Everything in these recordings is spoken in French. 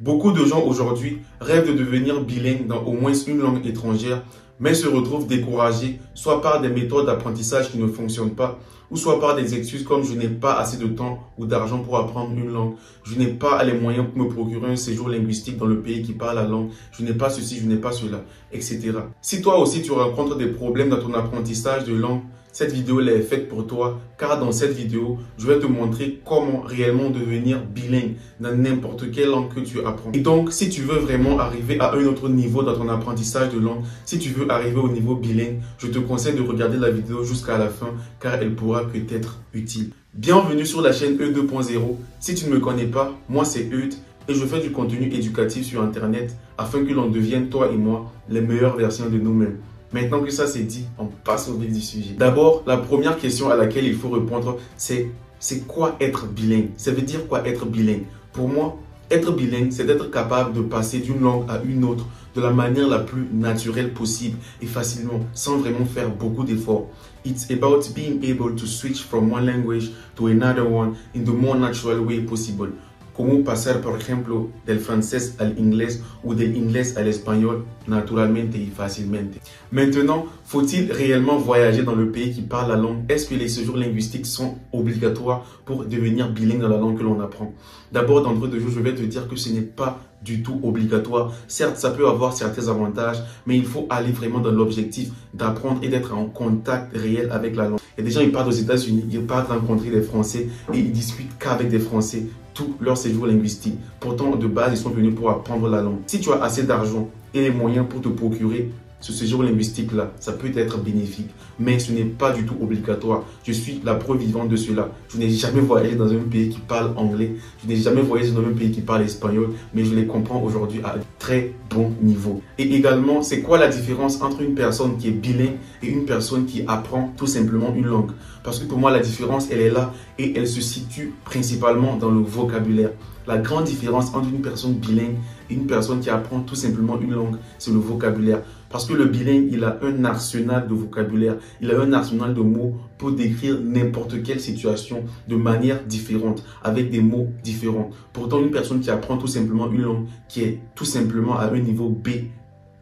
Beaucoup de gens aujourd'hui rêvent de devenir bilingues dans au moins une langue étrangère, mais se retrouvent découragés, soit par des méthodes d'apprentissage qui ne fonctionnent pas, ou soit par des excuses comme je n'ai pas assez de temps ou d'argent pour apprendre une langue, je n'ai pas les moyens pour me procurer un séjour linguistique dans le pays qui parle la langue, je n'ai pas ceci, je n'ai pas cela, etc. Si toi aussi tu rencontres des problèmes dans ton apprentissage de langue, cette vidéo elle est faite pour toi, car dans cette vidéo, je vais te montrer comment réellement devenir bilingue dans n'importe quelle langue que tu apprends. Et donc, si tu veux vraiment arriver à un autre niveau dans ton apprentissage de langue, si tu veux arriver au niveau bilingue, je te conseille de regarder la vidéo jusqu'à la fin, car elle pourra que t'être utile. Bienvenue sur la chaîne Eudes 2.0. Si tu ne me connais pas, moi c'est Eudes et je fais du contenu éducatif sur Internet afin que l'on devienne, toi et moi, les meilleures versions de nous-mêmes. Maintenant que ça c'est dit, on passe au vif du sujet. D'abord, la première question à laquelle il faut répondre, c'est quoi être bilingue? Ça veut dire quoi être bilingue? Pour moi, être bilingue, c'est d'être capable de passer d'une langue à une autre de la manière la plus naturelle possible et facilement, sans vraiment faire beaucoup d'efforts. It's about being able to switch from one language to another one in the more natural way possible. Como pasar, por ejemplo, del francés al inglés ou del inglés al espagnol naturalmente y facilmente. Maintenant, faut-il réellement voyager dans le pays qui parle la langue? Est-ce que les séjours linguistiques sont obligatoires pour devenir bilingue dans la langue que l'on apprend? D'abord, d'entrée de jeu, je vais te dire que ce n'est pas du tout obligatoire. Certes, ça peut avoir certains avantages, mais il faut aller vraiment dans l'objectif d'apprendre et d'être en contact réel avec la langue. Il y a des gens, ils partent aux États-Unis, ils partent rencontrer des Français et ils discutent qu'avec des Français tout leur séjour linguistique. Pourtant, de base, ils sont venus pour apprendre la langue. Si tu as assez d'argent et les moyens pour te procurer ce séjour linguistique-là, ça peut être bénéfique, mais ce n'est pas du tout obligatoire. Je suis la preuve vivante de cela. Je n'ai jamais voyagé dans un pays qui parle anglais, je n'ai jamais voyagé dans un pays qui parle espagnol, mais je les comprends aujourd'hui à un très bon niveau. Et également, c'est quoi la différence entre une personne qui est bilingue et une personne qui apprend tout simplement une langue? Parce que pour moi, la différence, elle est là et elle se situe principalement dans le vocabulaire. La grande différence entre une personne bilingue et une personne qui apprend tout simplement une langue, c'est le vocabulaire. Parce que le bilingue, il a un arsenal de vocabulaire, il a un arsenal de mots pour décrire n'importe quelle situation de manière différente, avec des mots différents. Pourtant, une personne qui apprend tout simplement une langue, qui est tout simplement à un niveau B,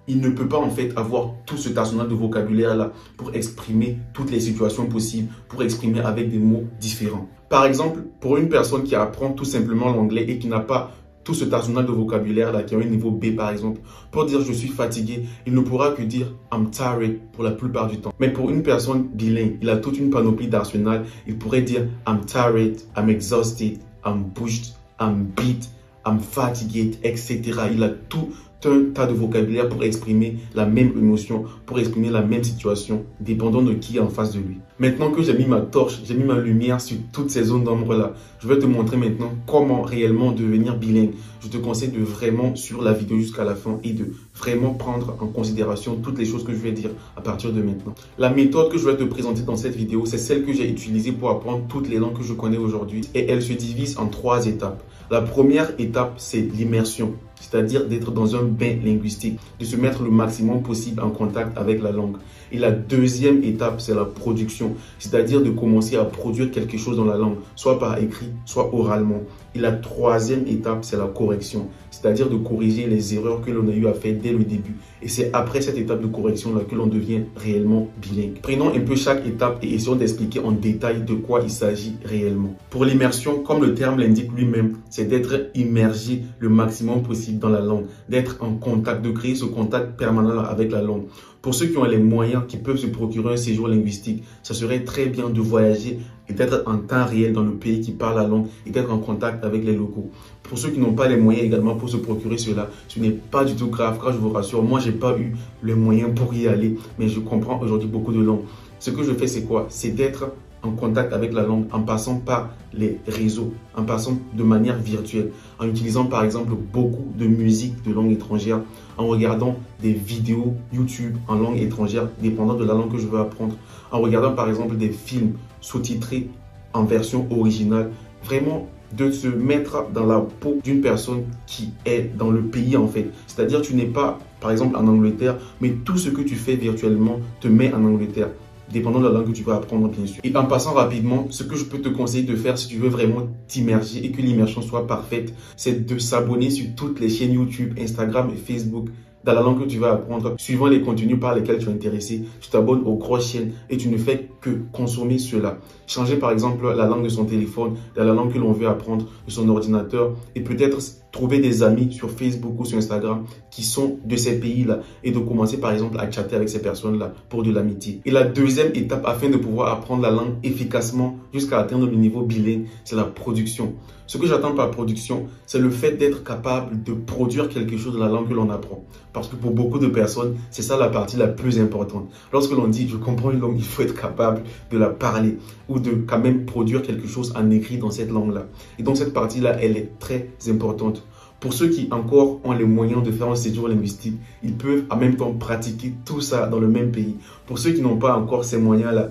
il ne peut pas en fait avoir tout cet arsenal de vocabulaire là pour exprimer toutes les situations possibles, pour exprimer avec des mots différents. Par exemple, pour une personne qui apprend tout simplement l'anglais et qui n'a pas tout cet arsenal de vocabulaire là, qui a un niveau B par exemple, pour dire je suis fatigué, il ne pourra que dire I'm tired pour la plupart du temps. Mais pour une personne bilingue, il a toute une panoplie d'arsenal, il pourrait dire I'm tired, I'm exhausted, I'm pushed, I'm beat, I'm fatigued, etc. Il a tout un tas de vocabulaire pour exprimer la même émotion, pour exprimer la même situation, dépendant de qui est en face de lui. Maintenant que j'ai mis ma torche, j'ai mis ma lumière sur toutes ces zones d'ombre-là, je vais te montrer maintenant comment réellement devenir bilingue. Je te conseille de vraiment suivre la vidéo jusqu'à la fin et de vraiment prendre en considération toutes les choses que je vais dire à partir de maintenant. La méthode que je vais te présenter dans cette vidéo, c'est celle que j'ai utilisée pour apprendre toutes les langues que je connais aujourd'hui et elle se divise en 3 étapes. La première étape, c'est l'immersion, c'est-à-dire d'être dans un bain linguistique, de se mettre le maximum possible en contact avec la langue. Et la deuxième étape, c'est la production, c'est-à-dire de commencer à produire quelque chose dans la langue, soit par écrit, soit oralement. Et la troisième étape, c'est la correction, c'est-à-dire de corriger les erreurs que l'on a eu à faire dès le début. Et c'est après cette étape de correction-là que l'on devient réellement bilingue. Prenons un peu chaque étape et essayons d'expliquer en détail de quoi il s'agit réellement. Pour l'immersion, comme le terme l'indique lui-même, c'est d'être immergé le maximum possible dans la langue, d'être en contact, de créer ce contact permanent avec la langue. Pour ceux qui ont les moyens, qui peuvent se procurer un séjour linguistique, ça serait très bien de voyager et d'être en temps réel dans le pays qui parle la langue et d'être en contact avec les locaux. Pour ceux qui n'ont pas les moyens également pour se procurer cela, ce n'est pas du tout grave, car je vous rassure, moi j'ai pas eu les moyens pour y aller, mais je comprends aujourd'hui beaucoup de langues. Ce que je fais, c'est quoi? C'est d'être en contact avec la langue en passant par les réseaux, en passant de manière virtuelle, en utilisant par exemple beaucoup de musique de langue étrangère, en regardant des vidéos YouTube en langue étrangère, dépendant de la langue que je veux apprendre, en regardant par exemple des films sous-titrés en version originale, vraiment de se mettre dans la peau d'une personne qui est dans le pays en fait. C'est-à-dire tu n'es pas par exemple en Angleterre, mais tout ce que tu fais virtuellement te met en Angleterre. dépendant de la langue que tu vas apprendre bien sûr. Et en passant rapidement, ce que je peux te conseiller de faire si tu veux vraiment t'immerger et que l'immersion soit parfaite, c'est de s'abonner sur toutes les chaînes YouTube, Instagram et Facebook dans la langue que tu vas apprendre, suivant les contenus par lesquels tu es intéressé. Tu t'abonnes aux grosses chaînes et tu ne fais que consommer cela. Changer par exemple la langue de son téléphone, dans la langue que l'on veut apprendre, de son ordinateur, et peut-être trouver des amis sur Facebook ou sur Instagram qui sont de ces pays-là et de commencer par exemple à chatter avec ces personnes-là pour de l'amitié. Et la deuxième étape afin de pouvoir apprendre la langue efficacement jusqu'à atteindre le niveau bilingue, c'est la production. Ce que j'attends par production, c'est le fait d'être capable de produire quelque chose de la langue que l'on apprend. Parce que pour beaucoup de personnes, c'est ça la partie la plus importante. Lorsque l'on dit « je comprends une langue », il faut être capable de la parler ou de quand même produire quelque chose en écrit dans cette langue-là. Et donc cette partie-là, elle est très importante. Pour ceux qui encore ont les moyens de faire un séjour linguistique, ils peuvent en même temps pratiquer tout ça dans le même pays. Pour ceux qui n'ont pas encore ces moyens-là,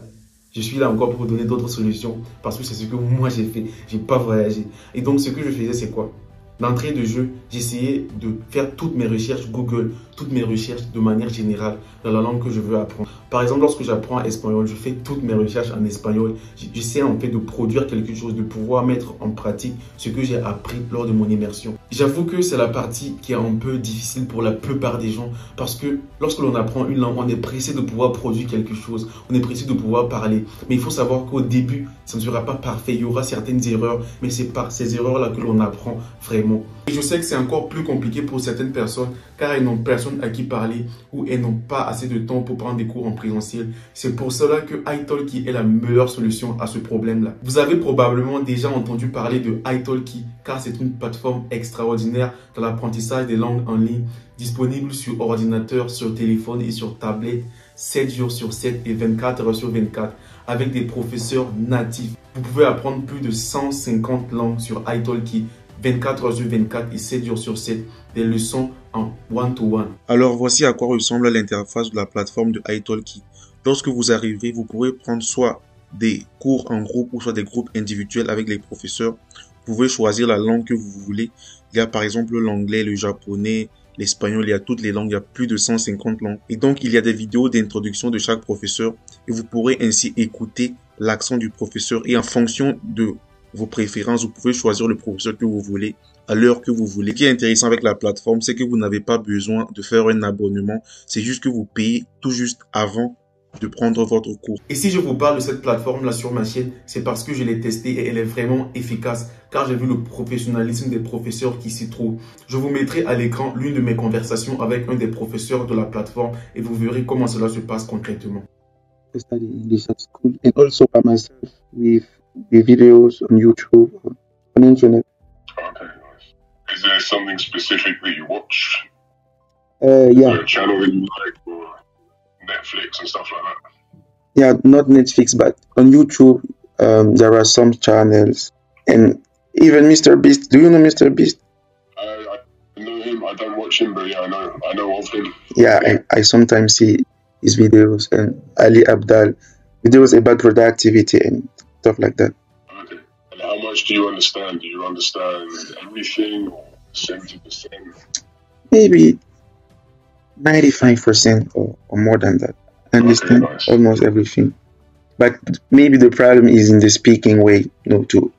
je suis là encore pour vous donner d'autres solutions parce que c'est ce que moi j'ai fait. J'ai pas voyagé. Et donc ce que je faisais, c'est quoi? D'entrée de jeu, j'essayais de faire toutes mes recherches Google, toutes mes recherches de manière générale dans la langue que je veux apprendre. Par exemple, lorsque j'apprends espagnol, je fais toutes mes recherches en espagnol. J'essaie en fait de produire quelque chose, de pouvoir mettre en pratique ce que j'ai appris lors de mon immersion. J'avoue que c'est la partie qui est un peu difficile pour la plupart des gens parce que lorsque l'on apprend une langue, on est pressé de pouvoir produire quelque chose, on est pressé de pouvoir parler. Mais il faut savoir qu'au début, ça ne sera pas parfait, il y aura certaines erreurs, mais c'est par ces erreurs-là que l'on apprend vraiment. Et je sais que c'est encore plus compliqué pour certaines personnes car elles n'ont personne à qui parler ou elles n'ont pas assez de temps pour prendre des cours en présentiel. C'est pour cela que italki est la meilleure solution à ce problème-là. Vous avez probablement déjà entendu parler de italki car c'est une plateforme extraordinaire dans l'apprentissage des langues en ligne, disponible sur ordinateur, sur téléphone et sur tablette, 7 jours sur 7 et 24 heures sur 24 avec des professeurs natifs. Vous pouvez apprendre plus de 150 langues sur italki 24 heures sur 24 et 7 jours sur 7, des leçons en one-to-one. Alors voici à quoi ressemble l'interface de la plateforme de italki. Lorsque vous arriverez, vous pourrez prendre soit des cours en groupe ou soit des groupes individuels avec les professeurs. Vous pouvez choisir la langue que vous voulez. Il y a par exemple l'anglais, le japonais, l'espagnol, il y a toutes les langues, il y a plus de 150 langues. Et donc il y a des vidéos d'introduction de chaque professeur et vous pourrez ainsi écouter l'accent du professeur et en fonction de vos préférences, vous pouvez choisir le professeur que vous voulez à l'heure que vous voulez. Ce qui est intéressant avec la plateforme, c'est que vous n'avez pas besoin de faire un abonnement. C'est juste que vous payez tout juste avant de prendre votre cours. Et si je vous parle de cette plateforme-là sur ma chaîne, c'est parce que je l'ai testée et elle est vraiment efficace car j'ai vu le professionnalisme des professeurs qui s'y trouvent. Je vous mettrai à l'écran l'une de mes conversations avec un des professeurs de la plateforme et vous verrez comment cela se passe concrètement. I study English at school and also by myself with the videos on YouTube, on internet. Okay, nice. Is there something specific that you watch? Yeah. A channel that you like, or Netflix and stuff like that? Yeah, not Netflix, but on YouTube, there are some channels. And even Mr. Beast. Do you know Mr. Beast? I know him. I don't watch him, but yeah, I know of him. Yeah, and I sometimes see his videos, and Ali Abdal videos about productivity and stuff like that. Okay. And how much do you understand? Do you understand everything or 70%? Maybe 95% or more than that. I understand nice. almost everything. But maybe the problem is in the speaking way, to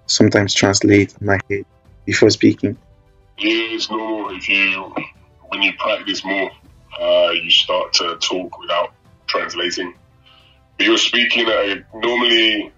sometimes translate in my head before speaking. Yeah, it's normal. When you practice more, you start to talk without translating. But you're speaking normally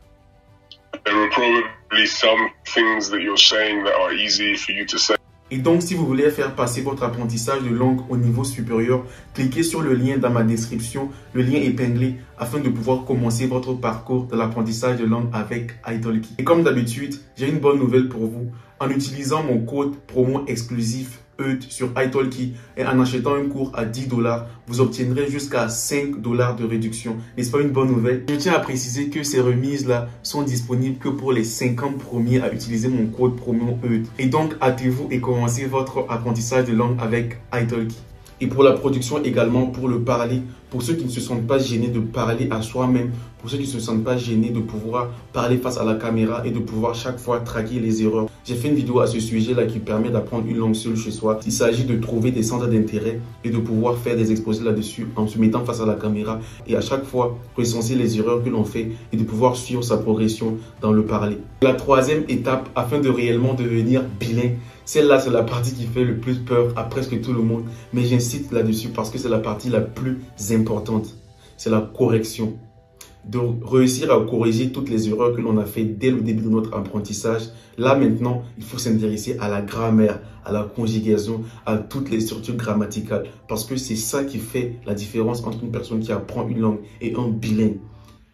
there are probably some things that you're saying that are easy for you to say. Et donc, si vous voulez faire passer votre apprentissage de langue au niveau supérieur, cliquez sur le lien dans ma description, le lien épinglé, afin de pouvoir commencer votre parcours de l'apprentissage de langue avec italki. Et comme d'habitude, j'ai une bonne nouvelle pour vous. En utilisant mon code promo exclusif EUD sur italki et en achetant un cours à 10 $, vous obtiendrez jusqu'à 5 $ de réduction. N'est-ce pas une bonne nouvelle? Je tiens à préciser que ces remises-là sont disponibles que pour les 50 premiers à utiliser mon code promo EUD. Et donc, hâtez-vous et commencez votre apprentissage de langue avec italki. Et pour la production également, pour le parler, pour ceux qui ne se sentent pas gênés de parler à soi-même, pour ceux qui ne se sentent pas gênés de pouvoir parler face à la caméra et de pouvoir chaque fois traquer les erreurs. J'ai fait une vidéo à ce sujet-là qui permet d'apprendre une langue seule chez soi. Il s'agit de trouver des centres d'intérêt et de pouvoir faire des exposés là-dessus en se mettant face à la caméra et à chaque fois recenser les erreurs que l'on fait et de pouvoir suivre sa progression dans le parler. La troisième étape, afin de réellement devenir bilingue, celle-là, c'est la partie qui fait le plus peur à presque tout le monde. Mais j'insiste là-dessus parce que c'est la partie la plus importante. C'est la correction. De réussir à corriger toutes les erreurs que l'on a fait dès le début de notre apprentissage. Là, maintenant, il faut s'intéresser à la grammaire, à la conjugaison, à toutes les structures grammaticales. Parce que c'est ça qui fait la différence entre une personne qui apprend une langue et un bilingue.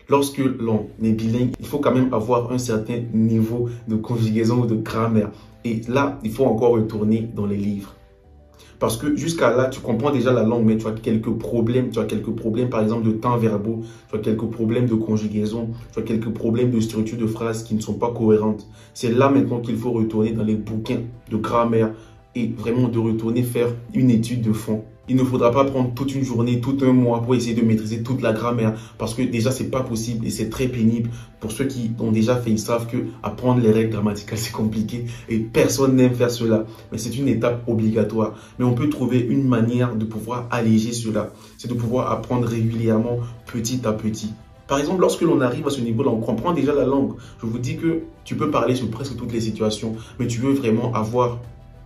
Lorsque l'on est bilingue, il faut quand même avoir un certain niveau de conjugaison ou de grammaire. Et là, il faut encore retourner dans les livres. Parce que jusqu'à là, tu comprends déjà la langue, mais tu as quelques problèmes. Tu as quelques problèmes, par exemple, de temps verbaux. Tu as quelques problèmes de conjugaison. Tu as quelques problèmes de structure de phrases qui ne sont pas cohérentes. C'est là maintenant qu'il faut retourner dans les bouquins de grammaire et vraiment de retourner faire une étude de fond. Il ne faudra pas prendre toute une journée, tout un mois pour essayer de maîtriser toute la grammaire parce que déjà, c'est pas possible et c'est très pénible. Pour ceux qui ont déjà fait, ils savent que apprendre les règles grammaticales, c'est compliqué et personne n'aime faire cela. Mais c'est une étape obligatoire. Mais on peut trouver une manière de pouvoir alléger cela. C'est de pouvoir apprendre régulièrement, petit à petit. Par exemple, lorsque l'on arrive à ce niveau-là, on comprend déjà la langue. Je vous dis que tu peux parler sur presque toutes les situations, mais tu veux vraiment avoir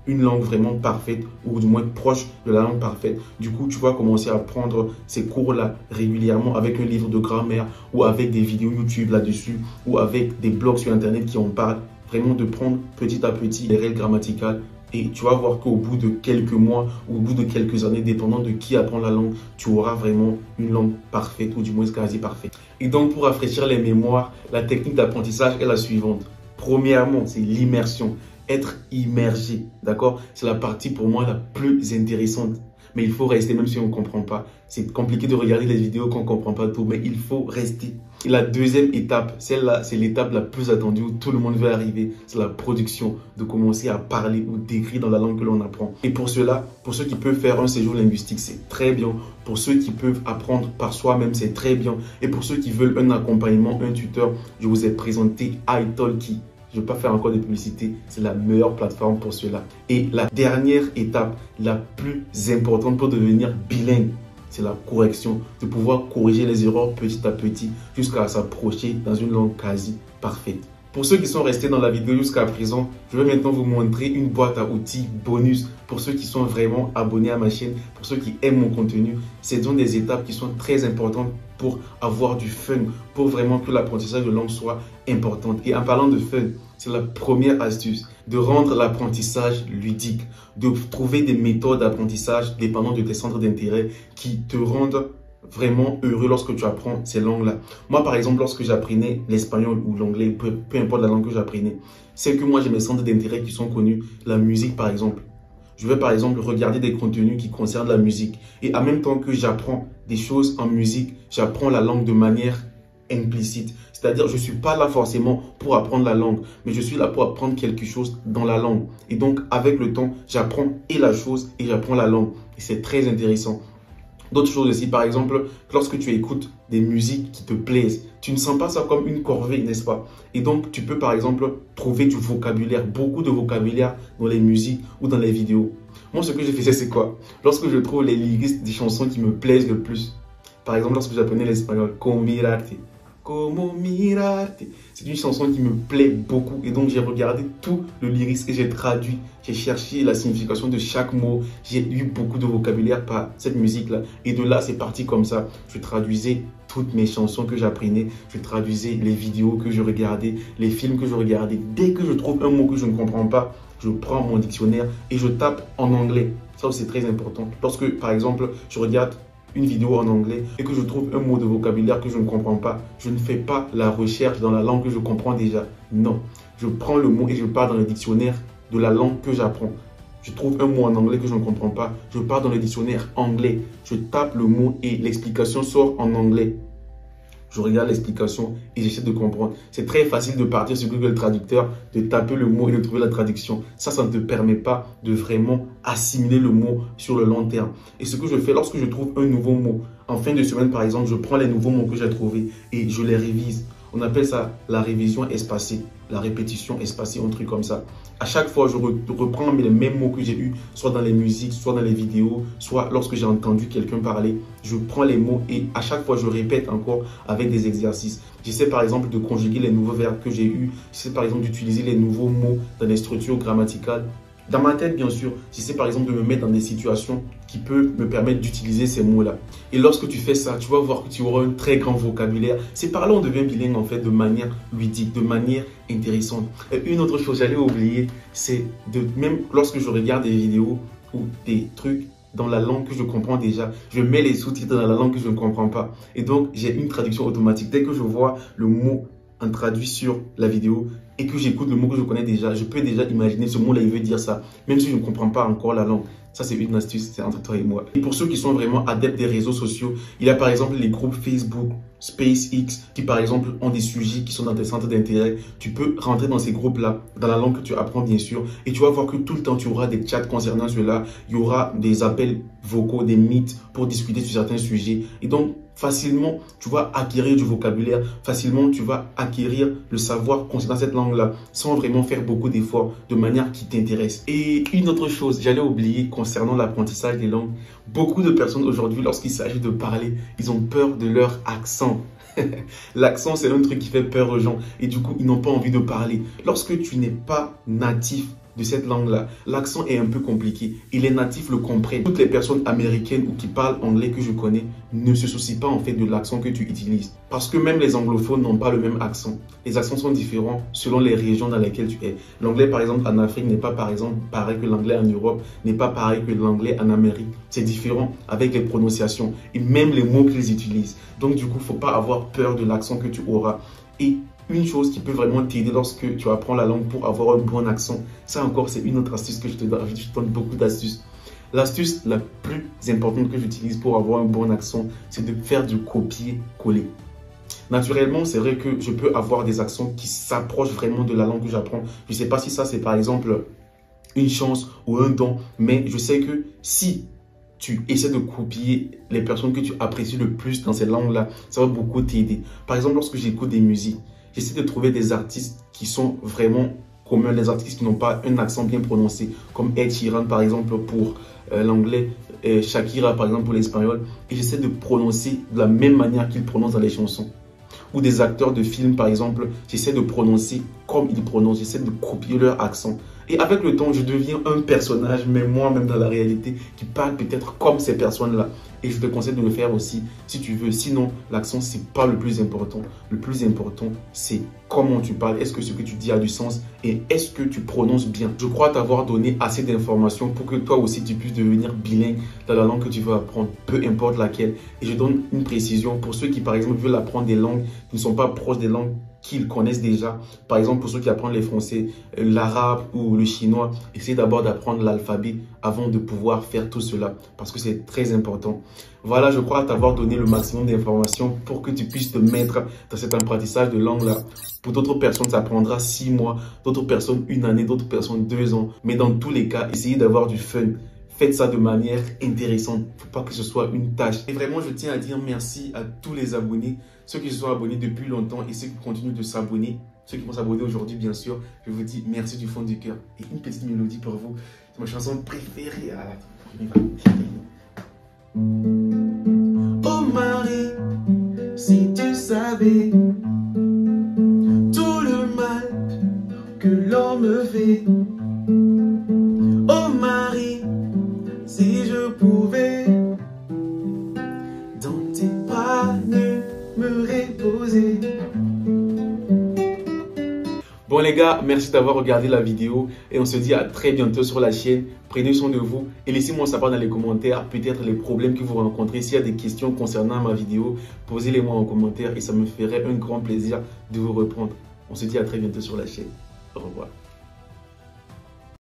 une langue vraiment parfaite ou du moins proche de la langue parfaite. Du coup, tu vas commencer à prendre ces cours-là régulièrement avec un livre de grammaire ou avec des vidéos YouTube là-dessus ou avec des blogs sur Internet qui en parlent. Vraiment de prendre petit à petit les règles grammaticales et tu vas voir qu'au bout de quelques mois ou au bout de quelques années, dépendant de qui apprend la langue, tu auras vraiment une langue parfaite ou du moins quasi parfaite. Et donc, pour rafraîchir les mémoires, la technique d'apprentissage est la suivante. Premièrement, c'est l'immersion. Être immergé, d'accord? C'est la partie pour moi la plus intéressante. Mais il faut rester même si on ne comprend pas. C'est compliqué de regarder les vidéos quand on ne comprend pas tout, mais il faut rester. Et la deuxième étape, celle-là, c'est l'étape la plus attendue où tout le monde veut arriver. C'est la production, de commencer à parler ou d'écrire dans la langue que l'on apprend. Et pour cela, pour ceux qui peuvent faire un séjour linguistique, c'est très bien. Pour ceux qui peuvent apprendre par soi-même, c'est très bien. Et pour ceux qui veulent un accompagnement, un tuteur, je vous ai présenté italki. Je ne vais pas faire encore de publicité, c'est la meilleure plateforme pour cela. Et la dernière étape, la plus importante pour devenir bilingue, c'est la correction. De pouvoir corriger les erreurs petit à petit jusqu'à s'approcher dans une langue quasi parfaite. Pour ceux qui sont restés dans la vidéo jusqu'à présent, je vais maintenant vous montrer une boîte à outils bonus pour ceux qui sont vraiment abonnés à ma chaîne, pour ceux qui aiment mon contenu. Ce sont des étapes qui sont très importantes pour avoir du fun, pour vraiment que l'apprentissage de langue soit important. Et en parlant de fun, c'est la première astuce, de rendre l'apprentissage ludique, de trouver des méthodes d'apprentissage dépendant de tes centres d'intérêt qui te rendent vraiment heureux lorsque tu apprends ces langues-là. Moi, par exemple, lorsque j'apprenais l'espagnol ou l'anglais, peu importe la langue que j'apprenais, c'est que moi, j'ai mes centres d'intérêt qui sont connus. La musique, par exemple. Je vais, par exemple, regarder des contenus qui concernent la musique. Et en même temps que j'apprends des choses en musique, j'apprends la langue de manière implicite. C'est-à-dire, je ne suis pas là forcément pour apprendre la langue, mais je suis là pour apprendre quelque chose dans la langue. Et donc, avec le temps, j'apprends et la chose et j'apprends la langue. Et c'est très intéressant. D'autres choses aussi, par exemple, lorsque tu écoutes des musiques qui te plaisent, tu ne sens pas ça comme une corvée, n'est-ce pas? Et donc, tu peux, par exemple, trouver du vocabulaire, beaucoup de vocabulaire dans les musiques ou dans les vidéos. Moi, ce que je faisais, c'est quoi? Lorsque je trouve les lyrics des chansons qui me plaisent le plus, par exemple, lorsque j'apprenais l'espagnol, Como mirarte, Como mirarte, c'est une chanson qui me plaît beaucoup. Et donc, j'ai regardé tout le lyrics et j'ai traduit. J'ai cherché la signification de chaque mot. J'ai eu beaucoup de vocabulaire par cette musique-là. Et de là, c'est parti comme ça. Je traduisais toutes mes chansons que j'apprenais. Je traduisais les vidéos que je regardais, les films que je regardais. Dès que je trouve un mot que je ne comprends pas, je prends mon dictionnaire et je tape en anglais. Ça, c'est très important. Lorsque, par exemple, je regarde une vidéo en anglais et que je trouve un mot de vocabulaire que je ne comprends pas, je ne fais pas la recherche dans la langue que je comprends déjà. Non, je prends le mot et je pars dans le dictionnaire de la langue que j'apprends. Je trouve un mot en anglais que je ne comprends pas, je pars dans le dictionnaire anglais, je tape le mot et l'explication sort en anglais. je regarde l'explication et j'essaie de comprendre. C'est très facile de partir sur Google Traducteur, de taper le mot et de trouver la traduction. Ça ne te permet pas de vraiment assimiler le mot sur le long terme. Et ce que je fais lorsque je trouve un nouveau mot, en fin de semaine par exemple, je prends les nouveaux mots que j'ai trouvés et je les révise. On appelle ça la révision espacée, la répétition espacée, un truc comme ça. À chaque fois, je reprends les mêmes mots que j'ai eus, soit dans les musiques, soit dans les vidéos, soit lorsque j'ai entendu quelqu'un parler. Je prends les mots et à chaque fois, je répète encore avec des exercices. J'essaie par exemple de conjuguer les nouveaux verbes que j'ai eus. J'essaie par exemple d'utiliser les nouveaux mots dans les structures grammaticales. Dans ma tête, bien sûr, j'essaie par exemple de me mettre dans des situations qui peuvent me permettre d'utiliser ces mots-là. Et lorsque tu fais ça, tu vas voir que tu auras un très grand vocabulaire. C'est par là on devient bilingue en fait de manière ludique, de manière intéressante. Et une autre chose, j'allais oublier, c'est de même lorsque je regarde des vidéos ou des trucs dans la langue que je comprends déjà, je mets les sous-titres dans la langue que je ne comprends pas. Et donc, j'ai une traduction automatique. Dès que je vois le mot traduit sur la vidéo et que j'écoute le mot que je connais déjà, je peux déjà imaginer ce mot-là, il veut dire ça, même si je ne comprends pas encore la langue. Ça, c'est une astuce, c'est entre toi et moi. Et pour ceux qui sont vraiment adeptes des réseaux sociaux, il y a par exemple les groupes Facebook, SpaceX, qui par exemple ont des sujets qui sont dans tes centres d'intérêt. Tu peux rentrer dans ces groupes-là, dans la langue que tu apprends bien sûr, et tu vas voir que tout le temps, tu auras des chats concernant cela, il y aura des appels vocaux, des meets pour discuter sur certains sujets. Et donc, facilement, tu vas acquérir du vocabulaire, facilement, tu vas acquérir le savoir concernant cette langue-là, sans vraiment faire beaucoup d'efforts, de manière qui t'intéresse. Et une autre chose, j'allais oublier concernant l'apprentissage des langues, beaucoup de personnes aujourd'hui, lorsqu'il s'agit de parler, ils ont peur de leur accent. L'accent, c'est un truc qui fait peur aux gens et du coup, ils n'ont pas envie de parler. Lorsque tu n'es pas natif de cette langue-là, l'accent est un peu compliqué et les natifs le comprennent. Toutes les personnes américaines ou qui parlent anglais que je connais ne se soucient pas en fait de l'accent que tu utilises. Parce que même les anglophones n'ont pas le même accent. Les accents sont différents selon les régions dans lesquelles tu es. L'anglais par exemple en Afrique n'est pas par exemple pareil que l'anglais en Europe, n'est pas pareil que l'anglais en Amérique. C'est différent avec les prononciations et même les mots qu'ils utilisent. Donc du coup, il ne faut pas avoir peur de l'accent que tu auras. Et une chose qui peut vraiment t'aider lorsque tu apprends la langue pour avoir un bon accent, ça encore c'est une autre astuce que je te donne. Je te donne beaucoup d'astuces. L'astuce la plus importante que j'utilise pour avoir un bon accent, c'est de faire du copier-coller. Naturellement, c'est vrai que je peux avoir des accents qui s'approchent vraiment de la langue que j'apprends. Je ne sais pas si ça c'est par exemple une chance ou un don, mais je sais que si tu essaies de copier les personnes que tu apprécies le plus dans ces langues-là, ça va beaucoup t'aider. Par exemple, lorsque j'écoute des musiques, j'essaie de trouver des artistes qui sont vraiment communs, des artistes qui n'ont pas un accent bien prononcé, comme Ed Sheeran par exemple pour l'anglais, Shakira par exemple pour l'espagnol, et j'essaie de prononcer de la même manière qu'ils prononcent dans les chansons. Ou des acteurs de films par exemple, j'essaie de prononcer comme ils prononcent, j'essaie de copier leur accent. Et avec le temps, je deviens un personnage, mais moi-même dans la réalité, qui parle peut-être comme ces personnes-là. Et je te conseille de le faire aussi si tu veux. Sinon, l'accent, ce n'est pas le plus important. Le plus important, c'est comment tu parles. Est-ce que ce que tu dis a du sens et est-ce que tu prononces bien? Je crois t'avoir donné assez d'informations pour que toi aussi, tu puisses devenir bilingue dans la langue que tu veux apprendre, peu importe laquelle. Et je donne une précision pour ceux qui, par exemple, veulent apprendre des langues qui ne sont pas proches des langues qu'ils connaissent déjà. Par exemple, pour ceux qui apprennent les français, l'arabe ou le chinois, essayez d'abord d'apprendre l'alphabet avant de pouvoir faire tout cela parce que c'est très important. Voilà, je crois t'avoir donné le maximum d'informations pour que tu puisses te mettre dans cet apprentissage de langue-là. Pour d'autres personnes, ça prendra 6 mois, d'autres personnes 1 année, d'autres personnes 2 ans. Mais dans tous les cas, essayez d'avoir du fun. Faites ça de manière intéressante. Il ne faut pas que ce soit une tâche. Et vraiment, je tiens à dire merci à tous les abonnés, ceux qui se sont abonnés depuis longtemps et ceux qui continuent de s'abonner. Ceux qui vont s'abonner aujourd'hui, bien sûr. Je vous dis merci du fond du cœur. Et une petite mélodie pour vous. C'est ma chanson préférée. Oh Marie, si tu savais tout le mal que l'homme fait. Oh Marie, si je pouvais dans tes bras me reposer. Bon les gars, merci d'avoir regardé la vidéo et on se dit à très bientôt sur la chaîne. Prenez soin de vous et laissez-moi savoir dans les commentaires peut-être les problèmes que vous rencontrez. S'il y a des questions concernant ma vidéo, posez-les-moi en commentaire et ça me ferait un grand plaisir de vous répondre. On se dit à très bientôt sur la chaîne. Au revoir.